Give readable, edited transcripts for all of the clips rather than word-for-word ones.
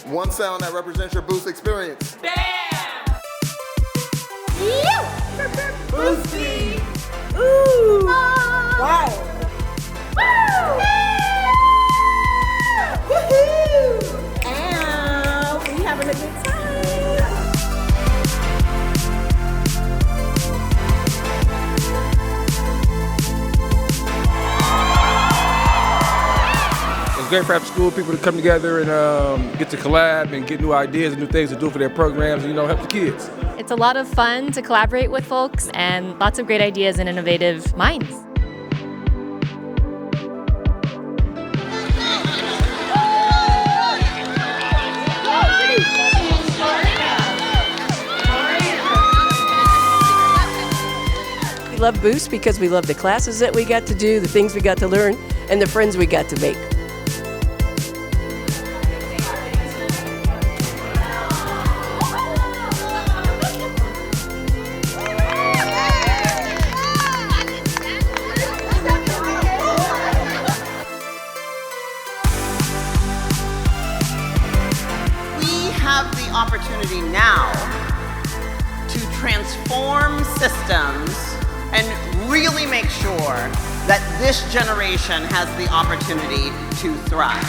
One sound that represents your Boost experience. Bam! Boosty! Ooh! Wow! Woo! Woohoo! And we having a good time. It's great for after school people to come together and get to collab and get new ideas and new things to do for their programs and, help the kids. It's a lot of fun to collaborate with folks and lots of great ideas and innovative minds. We love Boost because we love the classes that we got to do, the things we got to learn, and the friends we got to make. We have the opportunity now to transform systems and really make sure that this generation has the opportunity to thrive.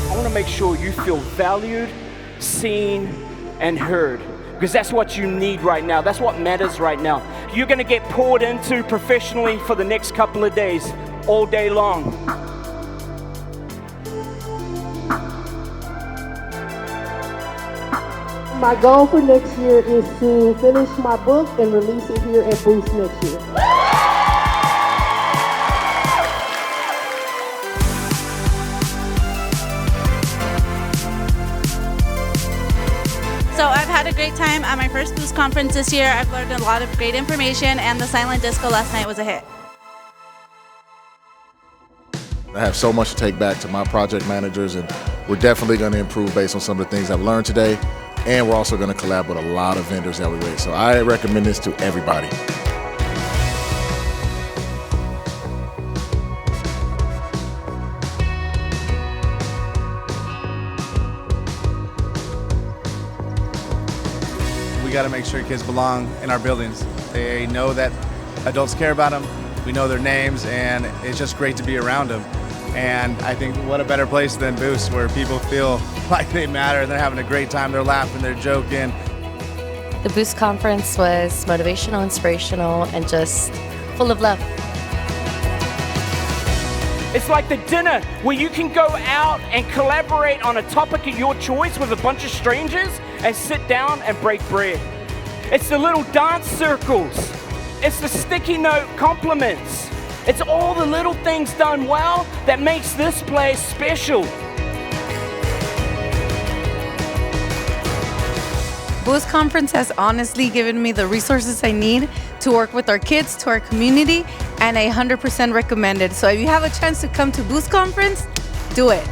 I want to make sure you feel valued, seen, and heard, because that's what you need right now. That's what matters right now. You're going to get poured into professionally for the next couple of days, all day long. My goal for next year is to finish my book and release it here at Boost next year. So I've had a great time at my first Boost conference this year. I've learned a lot of great information, and the silent disco last night was a hit. I have so much to take back to my project managers, and we're definitely going to improve based on some of the things I've learned today. And we're also going to collab with a lot of vendors that we rate. So I recommend this to everybody. We got to make sure kids belong in our buildings. They know that adults care about them. We know their names, and it's just great to be around them. And I think what a better place than Boost, where people feel like they matter, they're having a great time, they're laughing, they're joking. The Boost conference was motivational, inspirational, and just full of love. It's like the dinner where you can go out and collaborate on a topic of your choice with a bunch of strangers and sit down and break bread. It's the little dance circles. It's the sticky note compliments. It's all the little things done well that makes this place special. Boost Conference has honestly given me the resources I need to work with our kids, to our community, and I 100% recommend it. So if you have a chance to come to Boost Conference, do it.